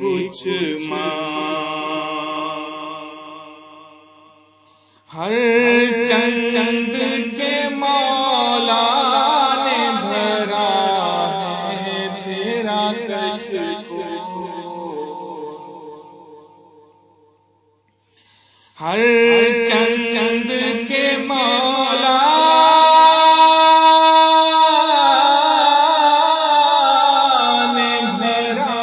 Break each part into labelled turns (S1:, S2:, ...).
S1: کچھ مانگ، ہر چند کے مولا نے بھرا ہے تیرا کش کو، ہر چند کے مولا نے بھرا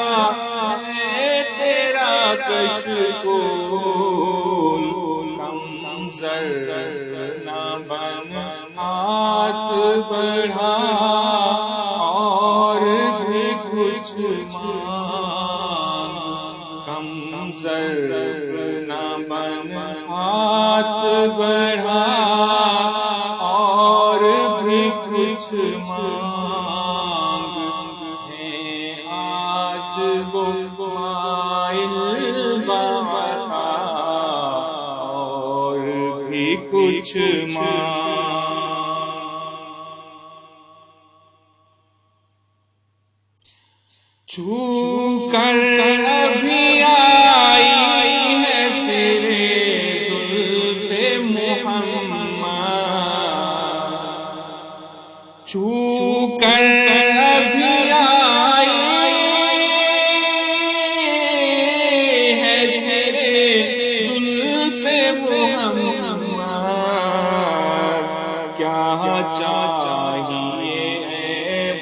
S1: ہے تیرا کش کو، کم زر نہ بن ہاتھ بڑھا اور بھی کچھ مانگ، کم زر نہ بن ہاتھ بڑھا اور بھی کچھ مانگ، ہے آج وہ مائل بابا اور بھی کچھ مانگ، چھو کر ابھی آئی ہے سرے زلف محمد، چھو کر ابھی آئی ہے سرے زلف محمد، کیا چاہیے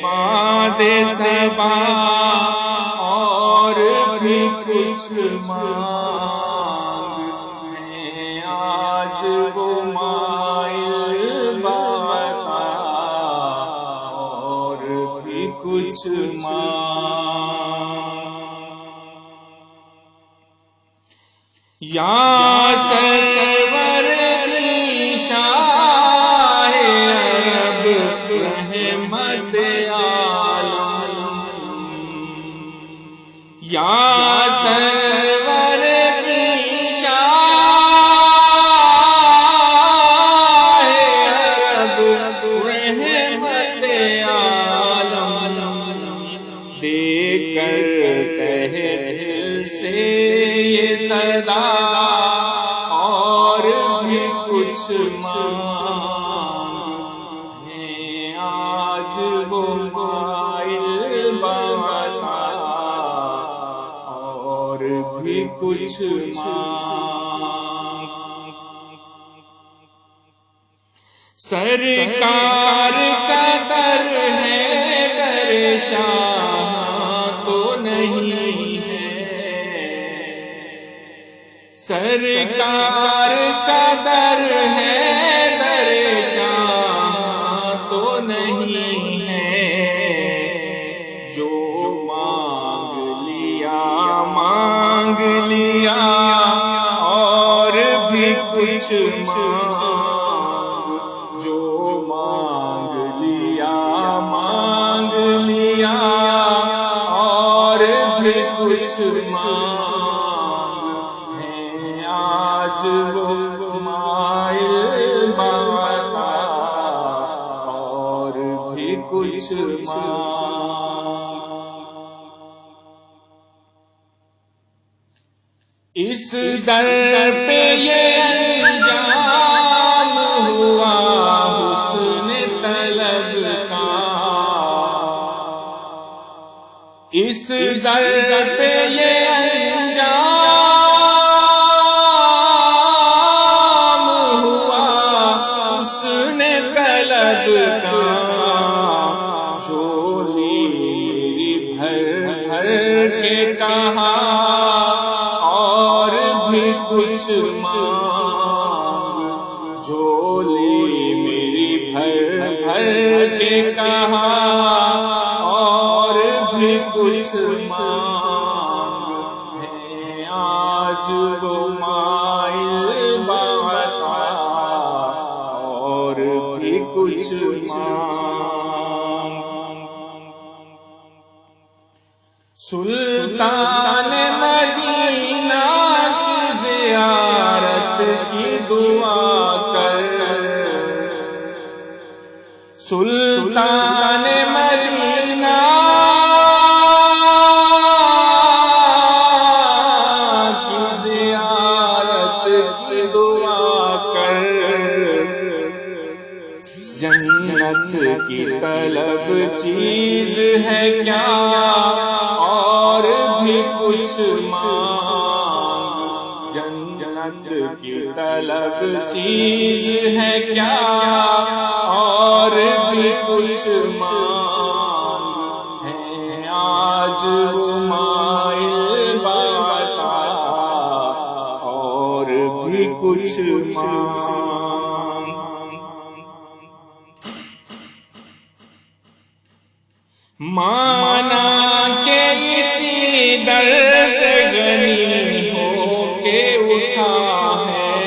S1: باد صبا اور بھی کچھ مانگ، ہے آج وہ مائل بابا اور بھی کچھ مانگ، یا سرور شاہ عرب رحمت عالم، یا سرور شاہ عرب رحمت عالم، دے کر تہہ دل سے یہ صدا اور بھی کچھ مانگ، ہے آج وہ مائل بابا اور بھی کچھ مانگ، سرکار کا در ہے در شاہ تو نہیں ہے، سرکار کا در ہے در شاہ تو نہیں ہے، جو مانگ لیا اور بھی کچھ مانگ، جو مانگ لیا اور بھی کچھ مانگ، ہے آج وہ مائل بابا اور بھی کچھ مانگ، اس در پہ یہ انجام ہوا حسن طلب کا، اس در پہ یہ انجام ہوا حسن طلب کا، جھولی میری بھر بھر کے کہا اور بھی کچھ مانگ، جھولی میری بھر بھر کے کہا اور بھی کچھ مانگ، ہے آج وہ مائل بابا اور بھی کچھ مانگ، سلطان مدینہ کی زیارت کی دعا کر، سلطان مدینہ چیز ہے کیا اور بھی کچھ مانگ، جنت کی طلب چیز ہے کیا اور بھی کچھ مانگ، ہیں آج وہ مائل بتا اور بھی کچھ مانگ۔ مانا کہ اسی در سے غنی ہو کے اٹھا ہے،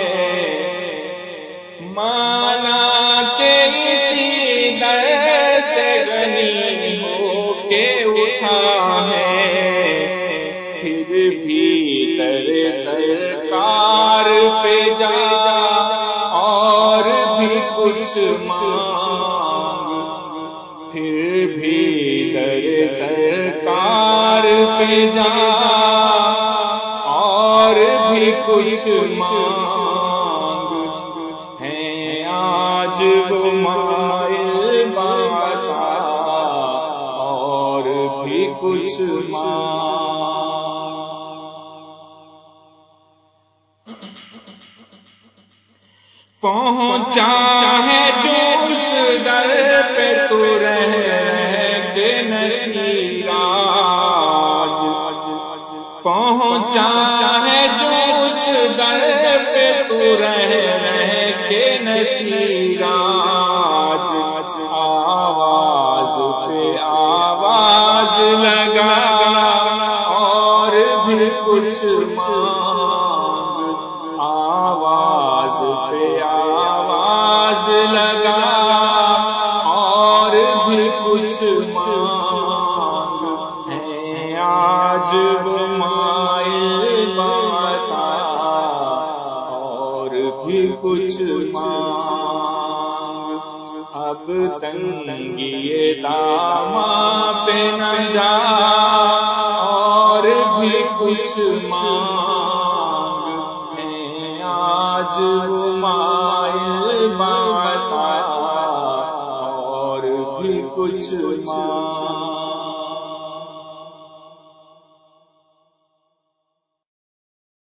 S1: مانا کہ اسی در سے غنی ہو کے اٹھا ہے، پھر بھی در سرکار پہ جا اور بھی کچھ مانگ، پھر بھی در سرکار پہ جا اور بھی کچھ مانگ، ہیں آج وہ مائل بتا اور بھی کچھ مانگ۔ پہنچا ہے جو اس در پہ تو رہ کے نصیراج، پہنچا ہے جو اس در پہ تو رہ کے نصیراج، آواز پہ آواز لگا اور بھی کچھ مانگ، آواز پہ آواز لگا اور بھی کچھ مانگ، ہیں آج وہ مائل بتا اور بھی کچھ مانگ، اب تنگی داماں پہ نہ جا اور بھی کچھ مانگ، ہیں آج وہ مائل بتا اور بھی کچھ مانگ۔